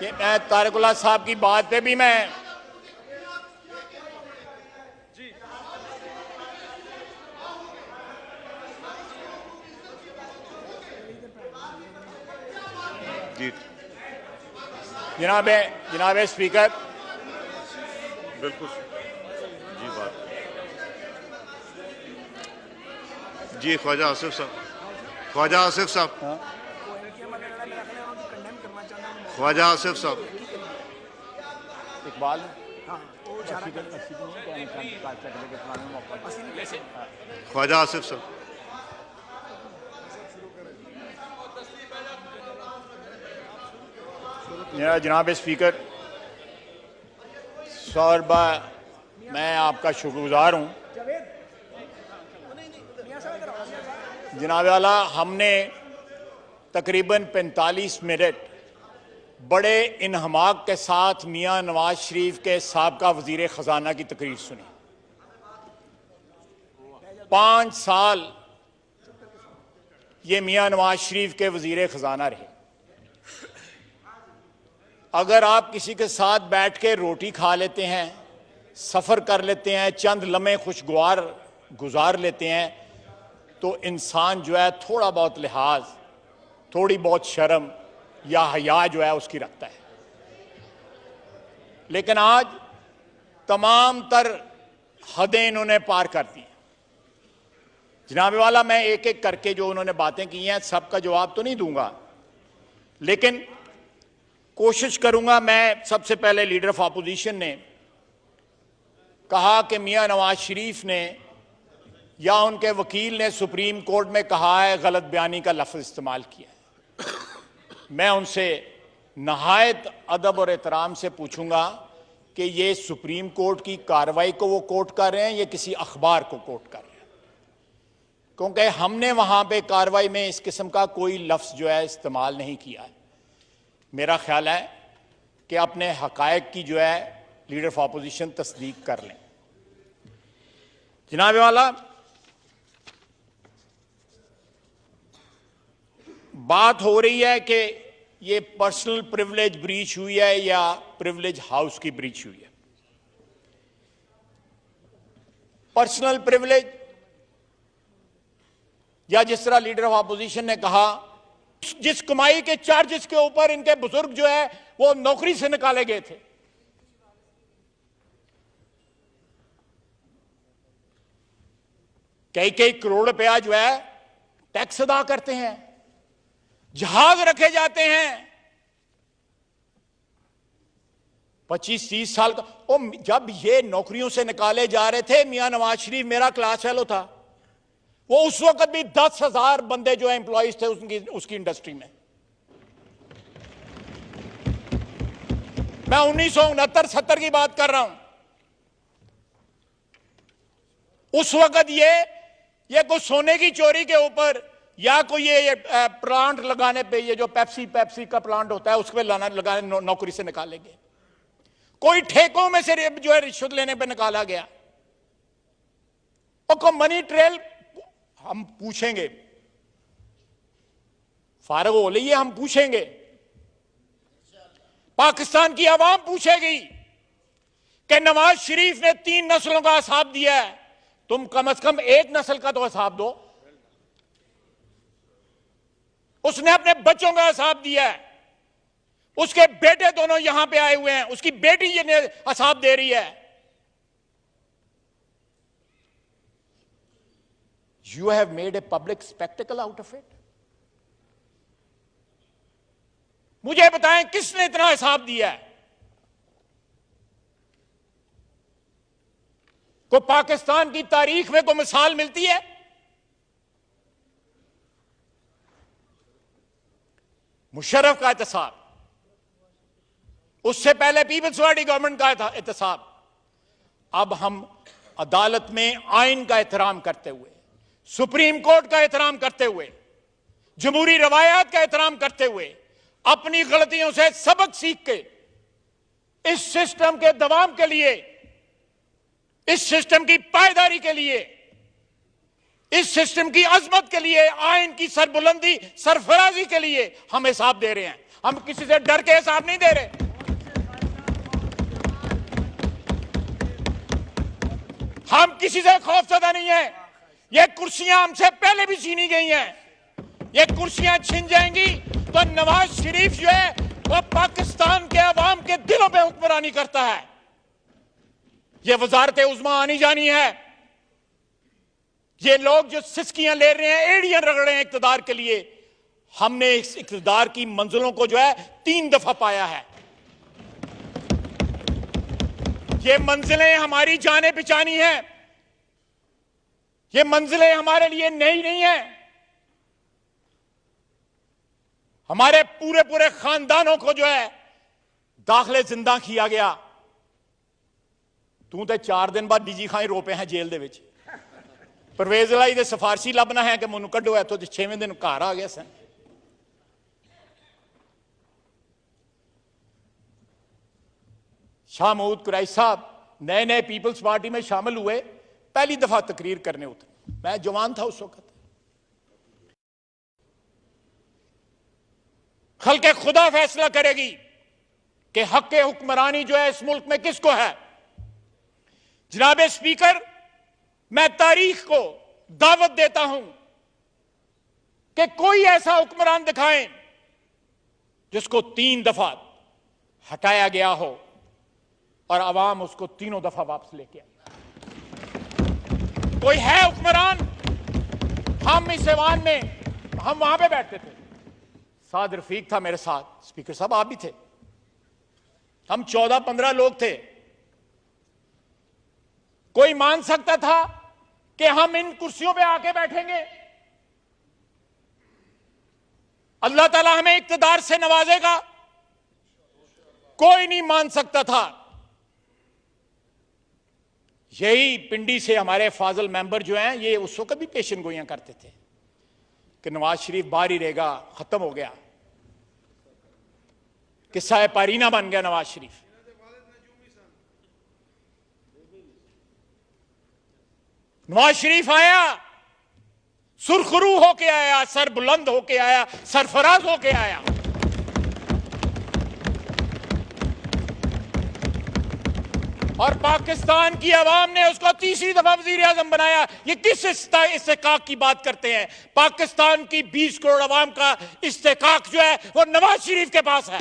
कि मैं तारिकुल्लाह साहब की बात पे भी मैं जी जनाब स्पीकर, बिल्कुल जी बात जी ख्वाजा आसिफ साहब, ख्वाजा आसिफ साहब, ख्वाजा आसिफ साहब, इकबाल ख्वाजा आसिफ साहब, जनाब स्पीकर सौरबा, मैं आपका शुक्रगुजार हूँ। जनाब वाला, हमने तकरीबन 45 मिनट बड़े इन्हमाक के साथ मियाँ नवाज शरीफ के साबका वजीर ख़जाना की तकरीर सुनी। 5 साल ये मियाँ नवाज शरीफ के वजीर ख़जाना रहे। अगर आप किसी के साथ बैठ के रोटी खा लेते हैं, सफ़र कर लेते हैं, चंद लम्हे खुशगवार गुजार लेते हैं, तो इंसान जो है थोड़ा बहुत लिहाज, थोड़ी बहुत शर्म या हया जो है उसकी रखता है। लेकिन आज तमाम तर हदें इन्होंने पार कर दी। जनाब वाला, मैं एक एक करके जो उन्होंने बातें की हैं सबका जवाब तो नहीं दूंगा, लेकिन कोशिश करूंगा। मैं सबसे पहले लीडर ऑफ अपोजिशन ने कहा कि मियां नवाज शरीफ ने या उनके वकील ने सुप्रीम कोर्ट में कहा है, गलत बयानी का लफ्ज़ इस्तेमाल किया है। मैं उनसे नहायत अदब और एहतराम से पूछूंगा कि ये सुप्रीम कोर्ट की कार्रवाई को वो कोर्ट कर रहे हैं या किसी अखबार को कोर्ट कर रहे हैं, क्योंकि हमने वहां पे कार्रवाई में इस किस्म का कोई लफ्ज़ जो है इस्तेमाल नहीं किया है। मेरा ख्याल है कि अपने हकायक की जो है लीडर ऑफ अपोजिशन तस्दीक कर लें। जनाब वाला, बात हो रही है कि ये पर्सनल प्रिविलेज ब्रीच हुई है या प्रिविलेज हाउस की ब्रीच हुई है। पर्सनल प्रिविलेज, या जिस तरह लीडर ऑफ अपोजिशन ने कहा, जिस कमाई के चार्जेस के ऊपर इनके बुजुर्ग जो है वो नौकरी से निकाले गए थे, कई कई करोड़ रुपया जो है टैक्स अदा करते हैं, जहाज रखे जाते हैं 25-30 साल का। जब ये नौकरियों से निकाले जा रहे थे, मियां नवाज शरीफ मेरा क्लास फेलो था, वो उस वक्त भी 10,000 बंदे जो एम्प्लॉइज थे उसकी इंडस्ट्री में। मैं 1969-70 की बात कर रहा हूं। उस वक्त ये कोई सोने की चोरी के ऊपर या कोई ये प्लांट लगाने पे, ये जो पेप्सी का प्लांट होता है उस पर लगाने नौकरी से निकालेंगे। कोई ठेकों में से जो है रिश्वत लेने पे निकाला गया। और को मनी ट्रेल हम पूछेंगे, फारग हो लिए हम पूछेंगे, पाकिस्तान की आवाम पूछेगी कि नवाज शरीफ ने 3 नस्लों का हिसाब दिया है, तुम कम से कम एक नस्ल का तो हिसाब दो। उसने अपने बच्चों का हिसाब दिया है, उसके बेटे दोनों यहां पे आए हुए हैं, उसकी बेटी ये हिसाब दे रही है। You have made a public spectacle out of it. मुझे बताएं किसने इतना हिसाब दिया है? को पाकिस्तान की तारीख में कोई मिसाल मिलती है? मुशर्रफ का एहतसाब, उससे पहले पीपल्स पार्टी गवर्नमेंट का एहतसाब। अब हम अदालत में आइन का एहतराम करते हुए, सुप्रीम कोर्ट का एहतराम करते हुए, जमहूरी रवायात का एहतराम करते हुए, अपनी गलतियों से सबक सीख के इस सिस्टम के दवाम के लिए, इस सिस्टम की पायदारी के लिए, इस सिस्टम की अजमत के लिए, आइन की सरबुलंदी सरफराजी के लिए हम हिसाब दे रहे हैं। हम किसी से डर के हिसाब नहीं दे रहे। हम किसी से खौफजदा नहीं है। ये कुर्सियां हमसे पहले भी छीनी गई हैं। ये कुर्सियां छिन जाएंगी तो नवाज शरीफ जो है वो पाकिस्तान के अवाम के दिलों पे हुक्मरानी करता है। ये वजारत उज़्मा आनी जानी है। ये लोग जो सिस्कियां ले रहे हैं, एड़ियां रगड़ रहे हैं इक्तदार के लिए, हमने इस इक्तदार की मंजिलों को जो है 3 दफा पाया है। ये मंजिलें हमारी जाने पहचानी हैं। ये मंजिलें हमारे लिए नई नहीं है। हमारे पूरे पूरे खानदानों को जो है दाखिले जिंदा किया गया। तू तो 4 दिन बाद डीजी खाई रोपे हैं जेल दे विच। परवेज लाई दे सिफारशी लभना है कि मैनू कड्डो इत्थों, 6वें दिन घर आ गया सन। शाह महमूद कुरैशी साहब नए नए पीपल्स पार्टी में शामिल हुए, पहली दफा तकरीर करने उतरे। मैं जवान था उस वक्त। खल्के खुदा फैसला करेगी कि हक हुक्मरानी जो है इस मुल्क में किसको है। जनाब स्पीकर, मैं तारीख को दावत देता हूं कि कोई ऐसा हुक्मरान दिखाएं जिसको 3 दफा हटाया गया हो और अवाम उसको 3 दफा वापस लेके आई। कोई है हुक्मरान? हम इस ऐवान में, हम वहां पे बैठते थे, साद रफीक था मेरे साथ, स्पीकर साहब आप भी थे, हम 14-15 लोग थे। कोई मान सकता था कि हम इन कुर्सियों पे आके बैठेंगे? अल्लाह ताला हमें इक्तदार से नवाजेगा, कोई नहीं मान सकता था। यही पिंडी से हमारे फाजल मेंबर जो हैं, ये उस वक्त भी पेशन गोइयां करते थे कि नवाज शरीफ बाहर ही रहेगा, खत्म हो गया, किस्सा पारीना बन गया नवाज शरीफ। नवाज शरीफ आया, सुरखरू होके आया, सर बुलंद होके आया, सरफराज होके आया। और पाकिस्तान की आवाम ने उसको 3री दफा वजीर आजम बनाया। ये किस इस्तेकाक की बात करते हैं? पाकिस्तान की 20 करोड़ आवाम का इस्तेकाक जो है वो नवाज शरीफ के पास है।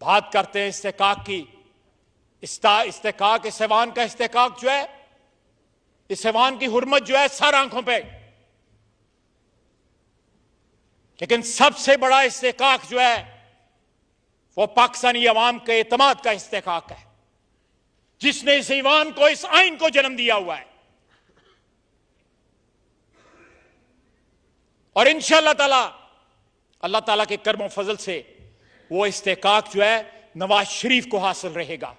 बात करते हैं इस्तेकाक की। इस्तेकाक, इस ऐवान का इस्तेकाक जो है, इस ऐवान की हुर्मत जो है सर आंखों पे। लेकिन सबसे बड़ा इस्तेकाक जो है वो पाकिस्तानी अवाम के एतमाद का इस्तेकाक है, जिसने इस ईवान को, इस आइन को जन्म दिया हुआ है। और इंशाअल्लाह ताला, अल्लाह ताला के कर्म फजल से वो इस्तेकाक जो है नवाज शरीफ को हासिल रहेगा।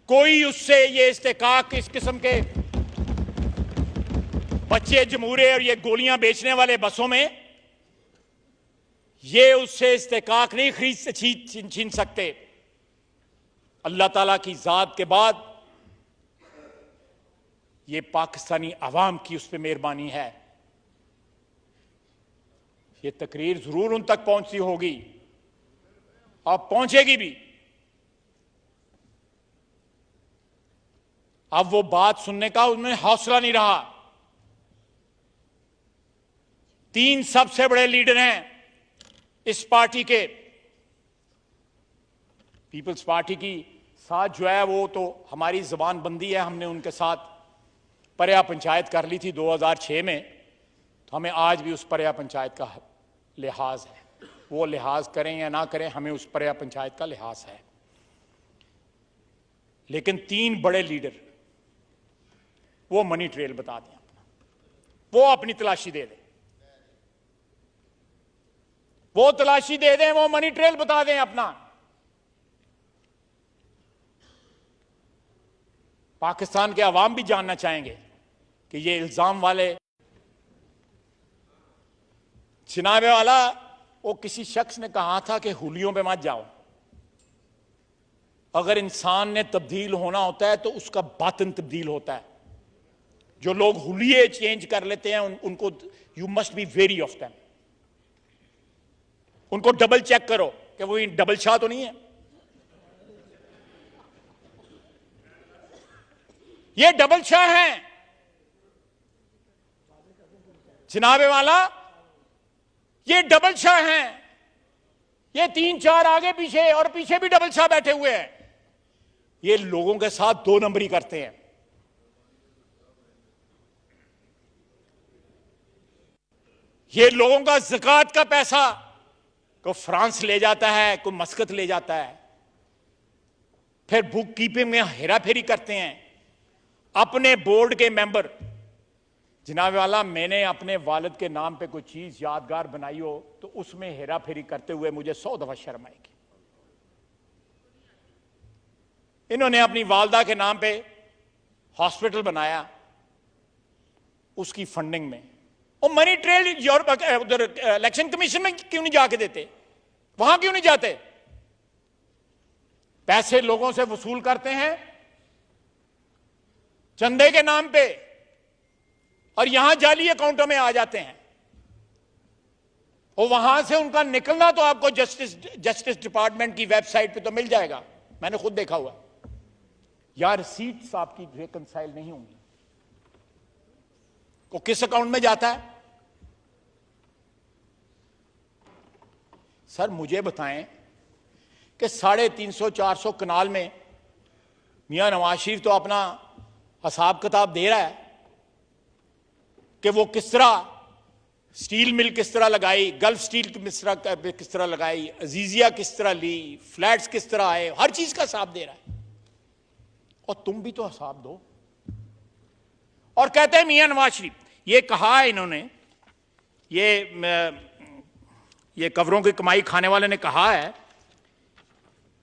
कोई उससे ये इस्तेकाक, इस किस्म के बच्चे जमूरे और ये गोलियां बेचने वाले बसों में, ये उससे इस्तेकाक नहीं खरीद से छीन सकते। अल्लाह ताला की जात के बाद ये पाकिस्तानी अवाम की उस पर मेहरबानी है। ये तकरीर जरूर उन तक पहुंचती होगी और पहुंचेगी भी। अब वो बात सुनने का उनमें हौसला नहीं रहा। 3 सबसे बड़े लीडर हैं इस पार्टी के, पीपल्स पार्टी की साथ जो है वो तो हमारी जबान बंदी है। हमने उनके साथ पर्या पंचायत कर ली थी 2006 में, तो हमें आज भी उस पर्या पंचायत का लिहाज है। वो लिहाज करें या ना करें, हमें उस पर्या पंचायत का लिहाज है। लेकिन 3 बड़े लीडर वो मनी ट्रेल बता दें अपना, वो अपनी तलाशी दे दें, वो तलाशी दे दें, वो मनी ट्रेल बता दें अपना। पाकिस्तान के अवाम भी जानना चाहेंगे कि ये इल्जाम वाले चिनाबे वाला, वो किसी शख्स ने कहा था कि हुलियों पे मत जाओ। अगर इंसान ने तब्दील होना होता है तो उसका बातिन तब्दील होता है। जो लोग हुलिये चेंज कर लेते हैं उनको you must be very of them. उनको डबल चेक करो कि वो डबल शाह तो नहीं है। ये डबल शाह हैं जनाबे वाला, ये डबल शाह हैं। ये 3-4 आगे पीछे और पीछे भी डबल शाह बैठे हुए हैं। ये लोगों के साथ 2 नंबरी करते हैं। ये लोगों का ज़कात का पैसा को फ्रांस ले जाता है, कोई मस्कत ले जाता है, फिर बुक कीपिंग में हेरा फेरी करते हैं। अपने बोर्ड के मेंबर, जनाब वाला, मैंने अपने वालिद के नाम पे कोई चीज यादगार बनाई हो तो उसमें हेरा फेरी करते हुए मुझे 100 दफा शर्म आएगी। इन्होंने अपनी वालदा के नाम पे हॉस्पिटल बनाया, उसकी फंडिंग में। और मनी ट्रेल उधर इलेक्शन कमीशन में क्यों नहीं जाके देते? वहां क्यों नहीं जाते? पैसे लोगों से वसूल करते हैं चंदे के नाम पे और यहां जाली अकाउंटों में आ जाते हैं। और वहां से उनका निकलना तो आपको जस्टिस डिपार्टमेंट की वेबसाइट पे तो मिल जाएगा, मैंने खुद देखा हुआ। यार रिसीट्स आपकी रिकंसाइल नहीं होंगी। वो किस अकाउंट में जाता है? सर मुझे बताएं कि 350-400 कनाल में मियां नवाज शरीफ तो अपना हिसाब किताब दे रहा है कि वो किस तरह स्टील मिल किस तरह लगाई, गल्फ स्टील किस तरह लगाई, अजीजिया किस तरह ली, फ्लैट्स किस तरह आए, हर चीज का हिसाब दे रहा है। और तुम भी तो हिसाब दो। और कहते हैं मियां नवाज शरीफ, ये कहा है इन्होंने, ये कवरों की कमाई खाने वाले ने कहा है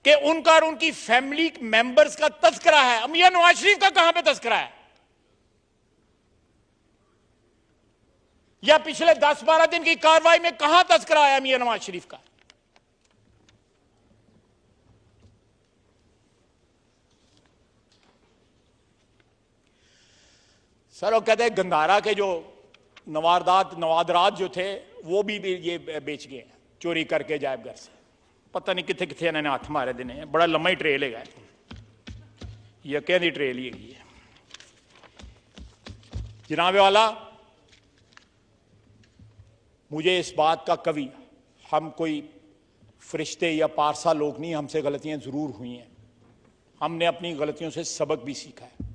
कि उनका और उनकी फैमिली मेंबर्स का तस्करा है। मियां नवाज शरीफ का कहां पे तस्करा है? या पिछले 10-12 दिन की कार्रवाई में कहां तस्करा आया मियां नवाज शरीफ का? सर वो कहते हैं गंदारा के जो नवादरात जो थे वो भी ये बेच गए हैं चोरी करके जायब घर से। पता नहीं कितने कितने इन्होंने हाथ मारे देने हैं। बड़ा लंबा ही ट्रेल है, यह दी ट्रेल ही है। जनाब वाला, मुझे इस बात का कभी, हम कोई फरिश्ते या पारसा लोग नहीं, हमसे गलतियां जरूर हुई हैं, हमने अपनी गलतियों से सबक भी सीखा है।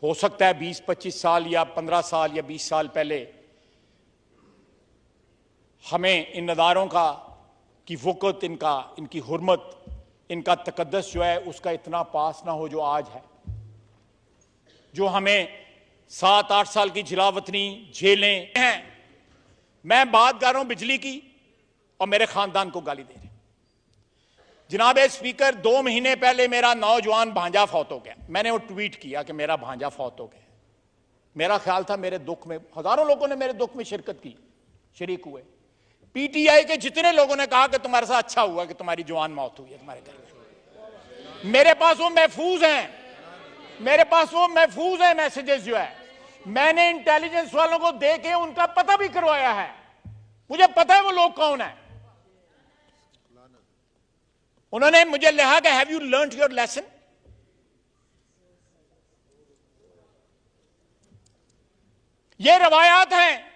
हो सकता है 20-25 साल या 15 साल या 20 साल पहले हमें इन अदारों का की वक़्त, इनकी हुर्मत, इनका तकद्दस जो है उसका इतना पास ना हो जो आज है। जो हमें 7-8 साल की जिलावतनी जेलें हैं। मैं बात कर रहा हूं बिजली की और मेरे खानदान को गाली दे रहे। जनाब स्पीकर, 2 महीने पहले मेरा नौजवान भांजा फौत हो गया। मैंने वो ट्वीट किया कि मेरा भांजा फौत हो गया। मेरा ख्याल था मेरे दुख में, हजारों लोगों ने मेरे दुख में शिरकत की, शरीक हुए। पीटीआई के जितने लोगों ने कहा कि तुम्हारे साथ अच्छा हुआ कि तुम्हारी जवान मौत हुई है तुम्हारे घर में। मेरे पास वो महफूज हैं, मेरे पास वो महफूज है मैसेजेस जो है। मैंने इंटेलिजेंस वालों को दे के उनका पता भी करवाया है। मुझे पता है वो लोग कौन है। उन्होंने मुझे लिखा कि have you learned your lesson. ये रवायात हैं,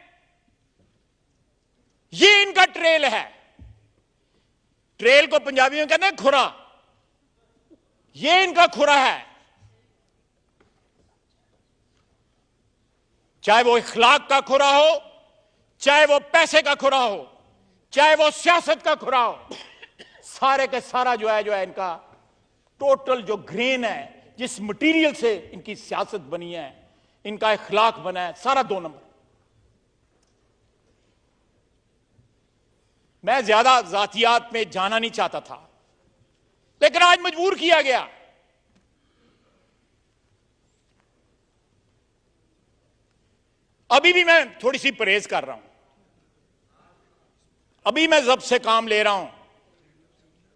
ये इनका ट्रेल है। ट्रेल को पंजाबी में कहते हैं खुरा। ये इनका खुरा है। चाहे वो इखलाक का खुरा हो, चाहे वो पैसे का खुरा हो, चाहे वो सियासत का खुरा हो, सारे के सारा जो है इनका टोटल जो ग्रेन है, जिस मटेरियल से इनकी सियासत बनी है, इनका इखलाक बना है, सारा 2 नंबर। मैं ज्यादा जातियात में जाना नहीं चाहता था, लेकिन आज मजबूर किया गया। अभी भी मैं थोड़ी सी परहेज कर रहा हूं। अभी मैं ज़ब्त से काम ले रहा हूं,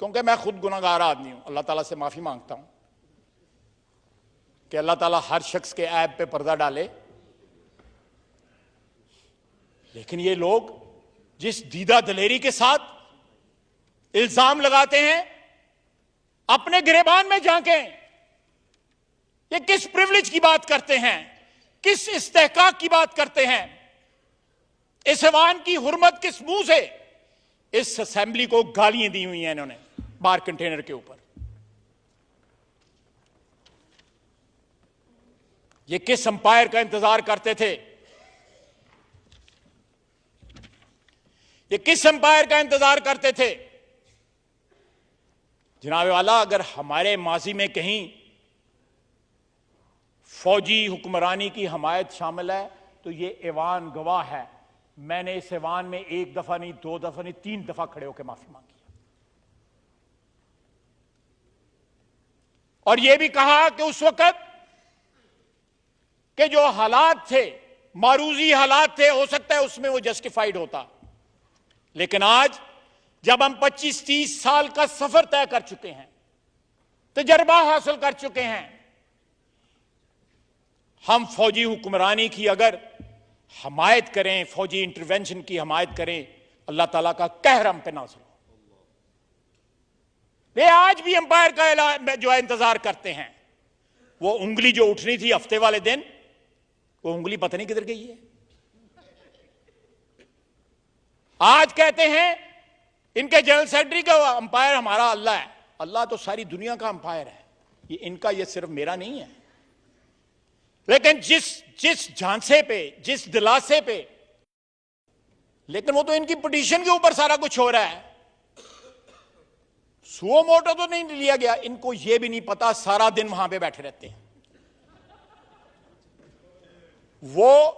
क्योंकि मैं खुद गुनाहगार आदमी हूं। अल्लाह ताला से माफी मांगता हूं। कि अल्लाह ताला हर शख्स के ऐब पे पर्दा डाले, लेकिन ये लोग जिस दीदा दलेरी के साथ इल्जाम लगाते हैं, अपने गिरेबान में झांकें। ये किस प्रिविलेज की बात करते हैं, किस इस्तेहकाक की बात करते हैं? इस ऐवान की हुर्मत किस मुंह से इस असेंबली को गालियां दी हुई हैं इन्होंने बार कंटेनर के ऊपर? ये किस अंपायर का इंतजार करते थे? ये किस अंपायर का इंतजार करते थे? जनाब वाला, अगर हमारे माजी में कहीं फौजी हुक्मरानी की हमायत शामिल है तो ये ऐवान गवाह है। मैंने इस ऐवान में एक दफा नहीं, दो दफा नहीं, 3 दफा खड़े होकर माफी मांगी और यह भी कहा कि उस वक्त के जो हालात थे, मारूजी हालात थे, हो सकता है उसमें वो जस्टिफाइड होता, लेकिन आज जब हम 25-30 साल का सफर तय कर चुके हैं, तजर्बा हासिल कर चुके हैं, हम फौजी हुक्मरानी की अगर हमायत करें, फौजी इंटरवेंशन की हमायत करें, अल्लाह ताला का कहर हम पे नाज़िल हो। वे आज भी अंपायर का जो है इंतजार करते हैं। वो उंगली जो उठनी थी हफ्ते वाले दिन, वो उंगली पता नहीं किधर गई है। आज कहते हैं इनके जनरल सेक्रेटरी का अंपायर हमारा अल्लाह है। अल्लाह तो सारी दुनिया का अंपायर है, ये इनका, ये सिर्फ मेरा नहीं है। लेकिन जिस झांसे पे, जिस दिलासे पे, लेकिन वो तो इनकी पिटीशन के ऊपर सारा कुछ हो रहा है। सुओ मोटो तो नहीं लिया गया, इनको ये भी नहीं पता, सारा दिन वहां पे बैठे रहते हैं। वो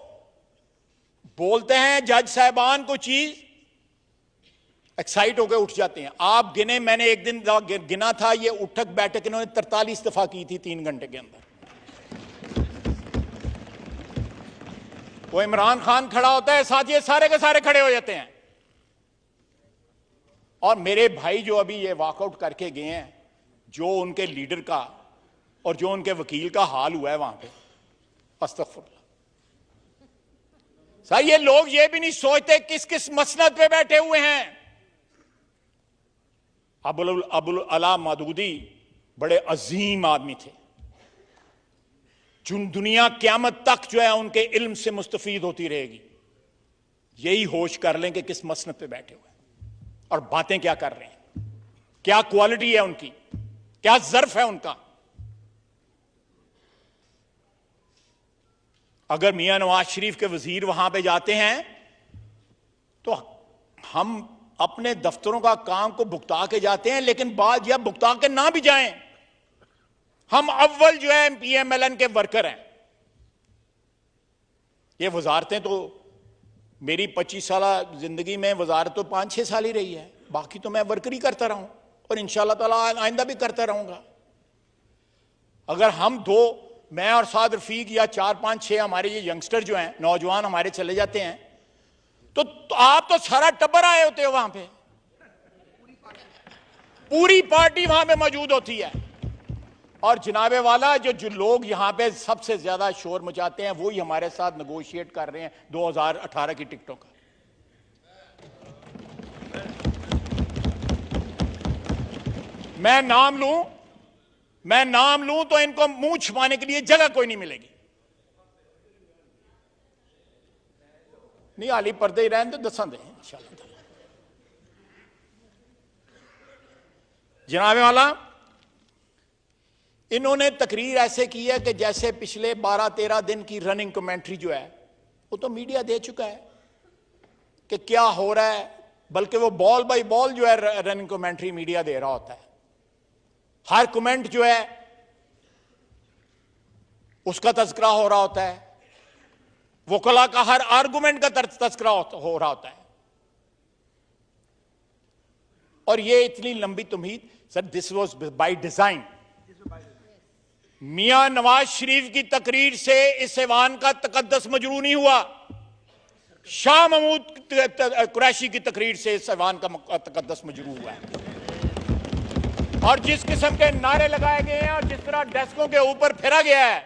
बोलते हैं जज साहबान को चीज, एक्साइट होकर उठ जाते हैं। आप गिने, मैंने एक दिन गिना था, ये उठक बैठक इन्होंने 43 दफा की थी 3 घंटे के अंदर। वो इमरान खान खड़ा होता है, साथ ये सारे के सारे खड़े हो जाते हैं। और मेरे भाई जो अभी ये वॉकआउट करके गए हैं, जो उनके लीडर का और जो उनके वकील का हाल हुआ है वहां पे, अस्तगफुरुल्लाह। सर, ये लोग ये भी नहीं सोचते किस किस मसनद पे बैठे हुए हैं। अबुल अला मदूदी बड़े अजीम आदमी थे, जो दुनिया क़यामत तक जो है उनके इल्म से मुस्तफीद होती रहेगी। यही होश कर लें कि किस मसनद पे बैठे हुए हैं और बातें क्या कर रहे हैं, क्या क्वालिटी है उनकी, क्या ज़र्फ है उनका। अगर मियां नवाज शरीफ के वजीर वहां पे जाते हैं तो हम अपने दफ्तरों का काम को भुगता के जाते हैं, लेकिन बाद या भुगता के ना भी जाएं, हम अव्वल जो है PMLN के वर्कर हैं। ये वजारतें तो मेरी 25 साल जिंदगी में वजारत तो 5-6 साल ही रही है, बाकी तो मैं वर्कर ही करता रहूं और इंशाअल्लाह ताला आइंदा भी करता रहूंगा। अगर हम दो, मैं और साद रफीक, या 4-5-6 हमारे ये यंगस्टर जो हैं, नौजवान हमारे चले जाते हैं, तो आप तो सारा टब्बर आए होते हो वहां पे, पूरी पार्टी वहां पे मौजूद होती है। और जनाबे वाला, जो लोग यहां पे सबसे ज्यादा शोर मचाते हैं, वो ही हमारे साथ नेगोशिएट कर रहे हैं 2018 की टिकटों का। मैं नाम लूं तो इनको मुंह छुपाने के लिए जगह कोई नहीं मिलेगी। नहीं, आली पर्दे ही रहने तो दसा दे इंशाअल्लाह। जनाबे वाला, इन्होंने तकरीर ऐसे की है कि जैसे पिछले 12-13 दिन की रनिंग कमेंट्री जो है वो तो मीडिया दे चुका है कि क्या हो रहा है, बल्कि वो बॉल बाई बॉल जो है रनिंग कमेंट्री मीडिया दे रहा होता है। हर कमेंट जो है उसका तज़किरा हो रहा होता है, वकला का हर आर्गुमेंट का तज़किरा हो रहा होता है। और ये इतनी लंबी तमहीद, sir, this was by design. Mian Nawaz Sharif की तकरीर से इस ऐवान का तकद्दस मजरू नहीं हुआ, शाह महमूद कुरैशी की तकरीर से इस ऐवान का तकद्दस मजरू हुआ है। और जिस किस्म के नारे लगाए गए हैं और जिस तरह डेस्कों के ऊपर फेरा गया है,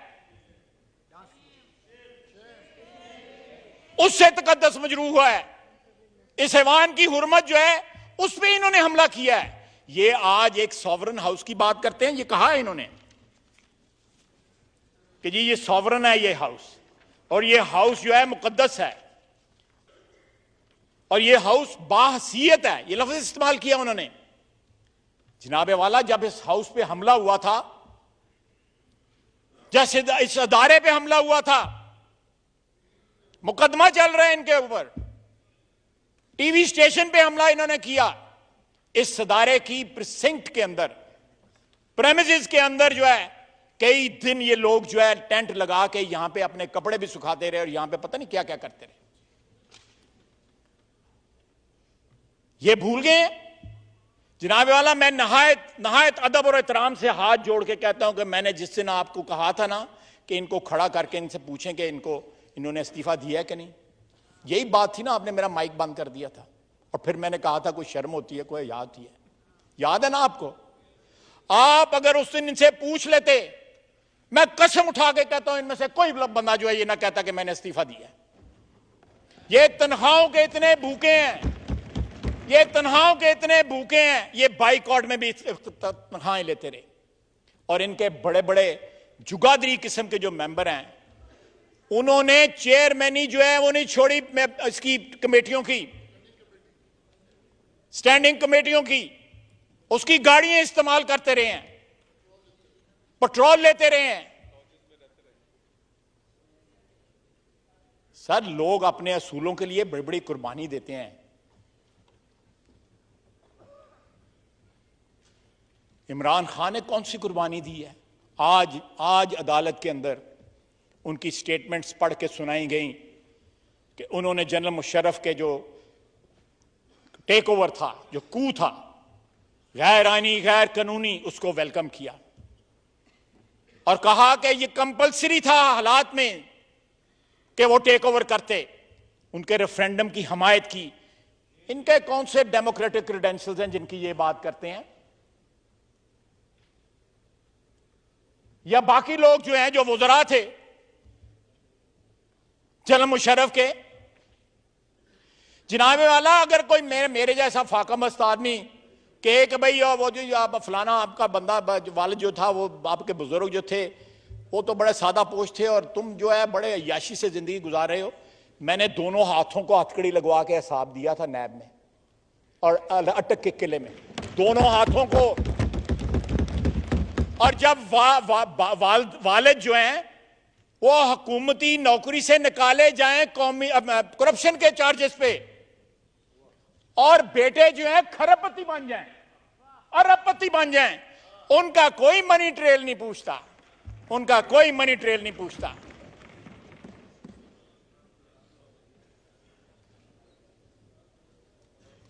उससे तकद्दस मजरूह हुआ है। इस ऐवान की हुर्मत जो है उस पर इन्होंने हमला किया है। ये आज एक सॉवरन हाउस की बात करते हैं। ये कहा है इन्होंने कि जी ये सॉवरन है ये हाउस, और ये हाउस जो है मुकद्दस है, और ये हाउस बाहसीयत है। ये लफ्ज इस्तेमाल किया उन्होंने। जनाबे वाला, जब इस हाउस पे हमला हुआ था, जैसे इस अदारे पे हमला हुआ था, मुकदमा चल रहा है इनके ऊपर, टीवी स्टेशन पे हमला इन्होंने किया, इस अदारे की प्रिसिंक्ट के अंदर, प्रेमिसेस के अंदर जो है कई दिन ये लोग जो है टेंट लगा के यहां पे अपने कपड़े भी सुखाते रहे और यहां पे पता नहीं क्या क्या करते रहे। ये भूल गए जनाब वाला। मैं नहायत अदब और एहतराम से हाथ जोड़ के कहता हूं कि मैंने जिस दिन आपको कहा था ना कि इनको खड़ा करके इनसे पूछें कि इन्होंने इस्तीफा दिया है कि नहीं, यही बात थी ना। आपने मेरा माइक बंद कर दिया था और फिर मैंने कहा था कोई शर्म होती है, कोई याद है, याद है ना आपको? आप अगर उस दिन इनसे पूछ लेते, मैं कसम उठा के कहता हूं इनमें से कोई बंदा जो है ये ना कहता कि मैंने इस्तीफा दिया है। ये तनख्वाहों के इतने भूखे हैं, ये तनख्वाहों के इतने भूखे हैं, ये बाइकॉट में भी तनख्वाहें लेते रहे। और इनके बड़े बड़े जुगादरी किस्म के जो मेंबर हैं, उन्होंने चेयरमैनी जो है वो नहीं छोड़ी इसकी कमेटियों की, स्टैंडिंग कमेटियों की, उसकी गाड़ियां इस्तेमाल करते रहे हैं, पेट्रोल लेते रहे हैं। सर, लोग अपने असूलों के लिए बड़ी बड़ी कुर्बानी देते हैं। इमरान खान ने कौन सी कुर्बानी दी है? आज अदालत के अंदर उनकी स्टेटमेंट्स पढ़ के सुनाई गई कि उन्होंने जनरल मुशर्रफ के जो टेक ओवर था, जो कू था, गैर आईनी गैर कानूनी, उसको वेलकम किया और कहा कि ये कंपलसरी था हालात में कि वो टेक ओवर करते। उनके रेफरेंडम की हमायत की। इनके कौन से डेमोक्रेटिक क्रेडेंशियल्स हैं जिनकी ये बात करते हैं? या बाकी लोग जो हैं, जो वज़रा थे जनरल मुशर्रफ के, जनाबे वाला, अगर कोई मेरे जैसा फाका मस्त आदमी कहे कि भाई वो जो आप फलाना आपका बंदा वालिद जो था, वो आपके बुजुर्ग जो थे वो तो बड़े सादा पोश थे और तुम जो है बड़े अय्याशी से जिंदगी गुजार रहे हो। मैंने दोनों हाथों को हथकड़ी लगवा के हिसाब दिया था नैब में और अटक के किले में, दोनों हाथों को। और जब वालिद जो हैं वो हुकूमती नौकरी से निकाले जाएं कौमी करप्शन के चार्जेस पे, और बेटे जो हैं खरबपति बन जाएं, अरबपति बन जाएं, उनका कोई मनी ट्रेल नहीं पूछता, उनका कोई मनी ट्रेल नहीं पूछता।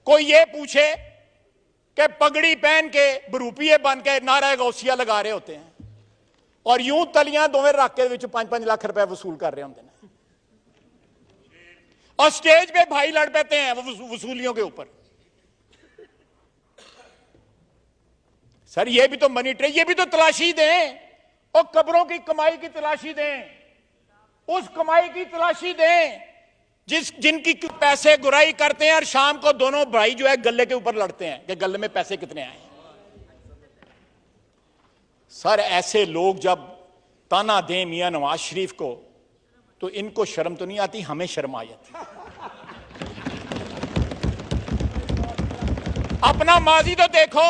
कोई ये पूछे कि पगड़ी पहन के बरूपिये बन के नारा गौसिया लगा रहे होते हैं और यूं तलियां दोवें रख के 5-5 लाख रुपए वसूल कर रहे होते हैं, और स्टेज पे भाई लड़ पैते हैं वसूलियों के ऊपर। सर, ये भी तो मनी ट्रेल, ये भी तो तलाशी दें, और कब्रों की कमाई की तलाशी दें, उस कमाई की तलाशी दें जिनकी पैसे गुराई करते हैं और शाम को दोनों भाई जो है गले के ऊपर लड़ते हैं कि गले में पैसे कितने आए। सर, ऐसे लोग जब ताना दें मियां नवाज शरीफ को तो इनको शर्म तो नहीं आती, हमें शर्म आ जाती। अपना माजी तो देखो,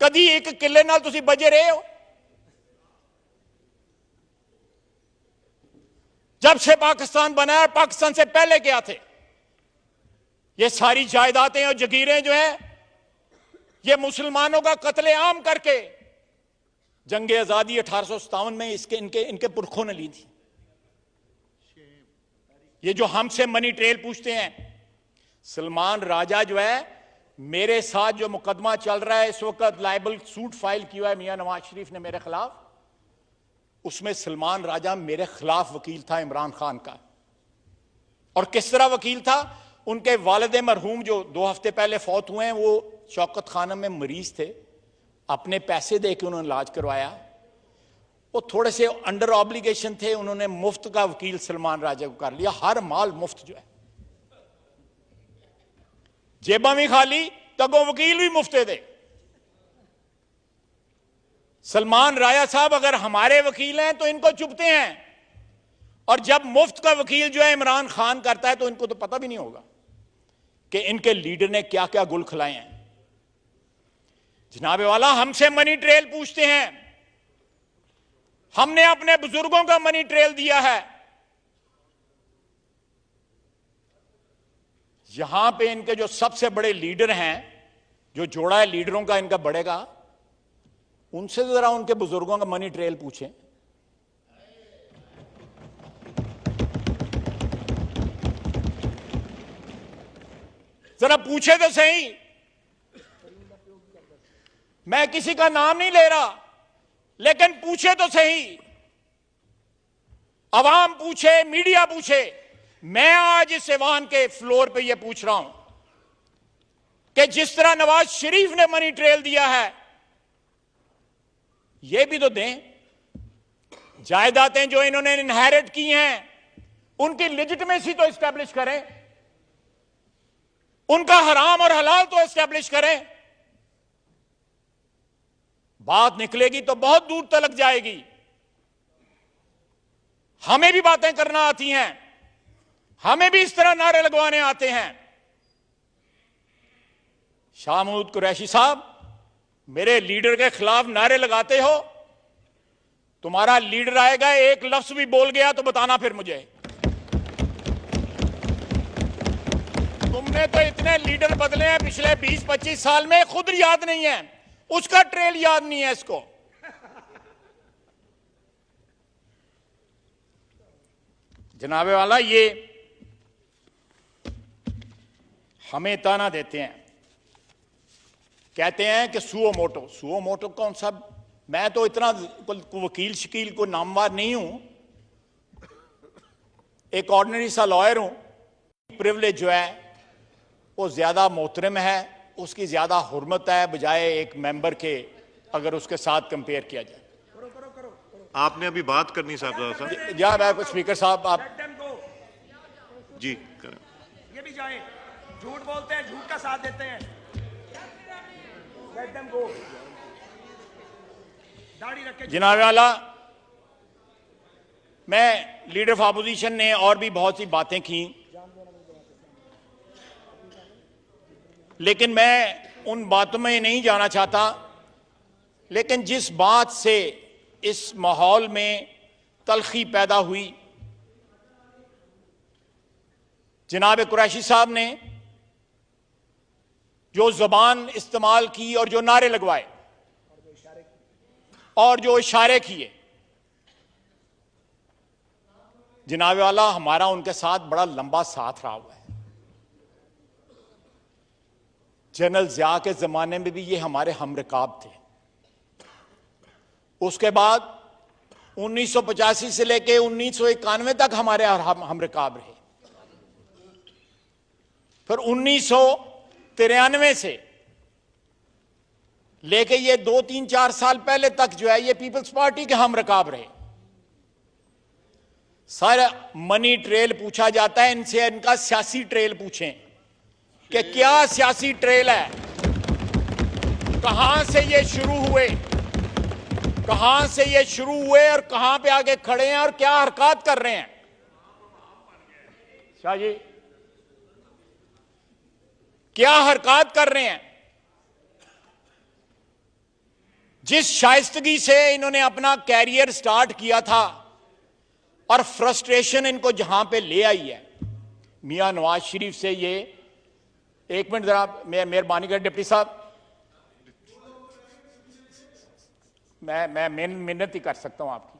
कदी एक किले नाल तुसी बजे रहे हो? जब से पाकिस्तान बना है, पाकिस्तान से पहले क्या थे? ये सारी जायदादें और जगीरें जो है ये मुसलमानों का कत्लेआम करके जंग आजादी 1857 में इनके पुरखों ने ली थी। ये जो हमसे मनी ट्रेल पूछते हैं, सलमान राजा जो है, मेरे साथ जो मुकदमा चल रहा है इस वक्त, लाइबल सूट फाइल किया है मियां नवाज शरीफ ने मेरे खिलाफ, उसमें सलमान राजा मेरे खिलाफ वकील था इमरान खान का। और किस तरह वकील था? उनके वालिद मरहूम जो 2 हफ्ते पहले फौत हुए हैं, वो शौकत खाना में मरीज थे, अपने पैसे दे के उन्होंने इलाज करवाया। वो थोड़े से अंडर ऑब्लिगेशन थे, उन्होंने मुफ्त का वकील सलमान राजा को कर लिया। हर माल मुफ्त जो है, जेबा भी खाली तगो वकील भी मुफ्ते दे। सलमान राजा साहब अगर हमारे वकील हैं तो इनको चुभते हैं, और जब मुफ्त का वकील जो है इमरान खान करता है तो इनको तो पता भी नहीं होगा कि इनके लीडर ने क्या क्या गुल खिलाए हैं। जनाबे वाला, हमसे मनी ट्रेल पूछते हैं, हमने अपने बुजुर्गों का मनी ट्रेल दिया है। यहां पे इनके जो सबसे बड़े लीडर हैं, जो जोड़ा है लीडरों का इनका बढ़ेगा, उनसे जरा उनके बुजुर्गों का मनी ट्रेल पूछें। जरा पूछे तो सही। मैं किसी का नाम नहीं ले रहा, लेकिन पूछे तो सही। अवाम पूछे, मीडिया पूछे। मैं आज इस ऐवान के फ्लोर पे यह पूछ रहा हूं कि जिस तरह नवाज शरीफ ने मनी ट्रेल दिया है, यह भी तो दें। जायदादें जो इन्होंने इनहेरिट की हैं, उनकी लेजिटिमेसी तो एस्टैब्लिश करें, उनका हराम और हलाल तो एस्टैब्लिश करें। बात निकलेगी तो बहुत दूर तक जाएगी। हमें भी बातें करना आती हैं, हमें भी इस तरह नारे लगवाने आते हैं। शाह महमूद कुरैशी साहब, मेरे लीडर के खिलाफ नारे लगाते हो, तुम्हारा लीडर आएगा, एक लफ्ज भी बोल गया तो बताना फिर मुझे। तुमने तो इतने लीडर बदले हैं पिछले 20-25 साल में, खुद याद नहीं है, उसका ट्रेल याद नहीं है इसको। जनाबे वाला, ये हमें ताना देते हैं, कहते हैं कि सुओ मोटो कौन सा? मैं तो इतना वकील शकील को नामवार नहीं हूं, एक ऑर्डिनरी सा लॉयर हूं। प्रिविलेज जो है वो ज्यादा मोहतरम है, उसकी ज्यादा हुर्मत है बजाय एक मेंबर के, अगर उसके साथ कंपेयर किया जाए। आपने अभी बात करनी साहब। या मैं स्पीकर साहब, आप जी करें। ये भी जाए, झूठ बोलते हैं, झूठ का साथ देते हैं। दाढ़ी रख के। जनाब वाला, मैं लीडर ऑफ अपोजिशन ने और भी बहुत सी बातें की, लेकिन मैं उन बातों में नहीं जाना चाहता। लेकिन जिस बात से इस माहौल में तलखी पैदा हुई, जनाब कुरैशी साहब ने जो जबान इस्तेमाल की और जो नारे लगवाए और जो इशारे किए, जनाब वाला, हमारा उनके साथ बड़ा लंबा साथ रहा हुआ है। जनरल ज़िया के जमाने में भी ये हमारे हमरिकाब थे। उसके बाद 1985 से लेके 1991 तक हमारे हमरिकाब रहे। फिर 1993 से लेके ये 2-3-4 साल पहले तक जो है ये पीपल्स पार्टी के हमरिकाब रहे। सारा मनी ट्रेल पूछा जाता है इनसे, इनका सियासी ट्रेल पूछें कि क्या सियासी ट्रेल है, कहां से ये शुरू हुए, कहां से ये शुरू हुए और कहां पे आगे खड़े हैं और क्या हरकत कर रहे हैं। शाह जी, क्या हरकत कर रहे हैं? जिस शाइस्तगी से इन्होंने अपना कैरियर स्टार्ट किया था और फ्रस्ट्रेशन इनको जहां पे ले आई है, मियां नवाज शरीफ से ये, एक मिनट जरा मेहरबानी कर डिप्टी साहब, मैं मिन्नत ही कर सकता हूं आपकी।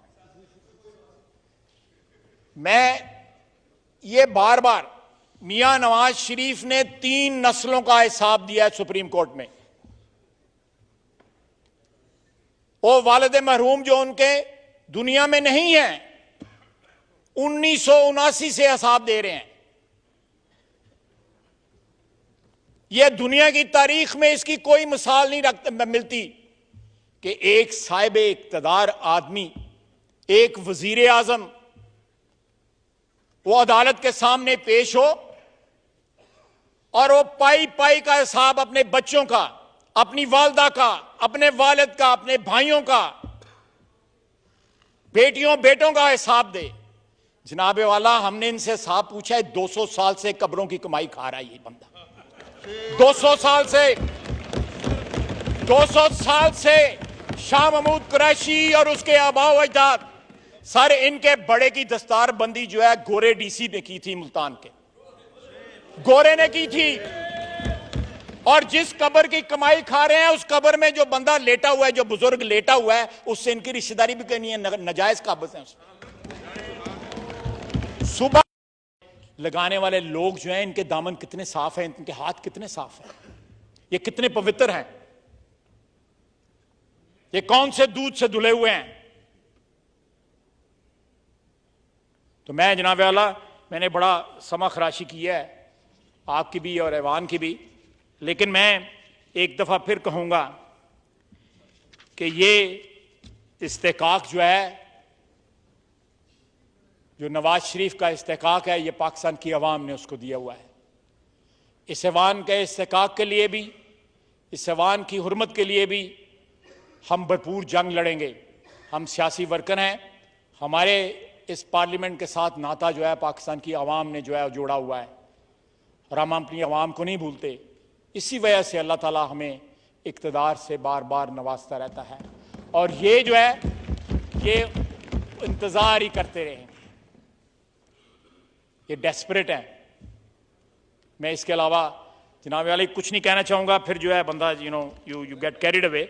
मैं ये बार बार, मियां नवाज शरीफ ने 3 नस्लों का हिसाब दिया है सुप्रीम कोर्ट में। वो वालिद मरहूम जो उनके दुनिया में नहीं है, 1979 से हिसाब दे रहे हैं। यह दुनिया की तारीख में इसकी कोई मिसाल नहीं मिलती कि एक साहिब इक्तदार आदमी, एक वजीर आजम, वो अदालत के सामने पेश हो और वो पाई पाई का हिसाब अपने बच्चों का, अपनी वालदा का, अपने वालिद का, अपने भाइयों का, बेटियों बेटों का हिसाब दे। जनाबे वाला, हमने इनसे हिसाब पूछा है, 200 साल से कब्रों की कमाई खा रहा है ये बंदा। 200 साल से 200 साल से शाह महमूद कुरैशी और उसके आबाओ अजदाद, सर इनके बड़े की दस्तार बंदी जो है गोरे डीसी ने की थी, मुल्तान के गोरे ने की थी। और जिस कब्र की कमाई खा रहे हैं, उस कब्र में जो बंदा लेटा हुआ है, जो बुजुर्ग लेटा हुआ है, उससे इनकी रिश्तेदारी भी करनी है, नजायज काबज है उसमें। सुबह लगाने वाले लोग जो हैं, इनके दामन कितने साफ हैं, इनके हाथ कितने साफ हैं, ये कितने पवित्र हैं, ये कौन से दूध से धुले हुए हैं। तो मैं जनाब वाला, मैंने बड़ा समा खराशी की है, आपकी भी और ऐवान की भी, लेकिन मैं एक दफा फिर कहूंगा कि ये इस्तेकाक जो है, जो नवाज शरीफ का इस्तेकाक है, ये पाकिस्तान की अवाम ने उसको दिया हुआ है। इस ऐवान के इस्तेकाक के लिए भी, इस ऐवान की हुर्मत के लिए भी हम भरपूर जंग लड़ेंगे। हम सियासी वर्कर हैं, हमारे इस पार्लियामेंट के साथ नाता जो है पाकिस्तान की आवाम ने जो है जोड़ा हुआ है, और हम अपनी आवाम को नहीं भूलते। इसी वजह से अल्लाह ताला हमें इक़्तिदार से बार बार नवाजता रहता है, और ये जो है ये इंतज़ार ही करते रहेंगे, ये डेस्परेट हैं। मैं इसके अलावा जनाब वाले कुछ नहीं कहना चाहूँगा, फिर जो है बंदा यू गेट कैरिड अवे।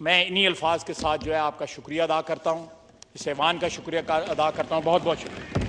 मैं इन्हीं अल्फाज के साथ जो है आपका शुक्रिया अदा करता हूँ, इस ऐवान का शुक्रिया अदा करता हूँ। बहुत बहुत शुक्रिया।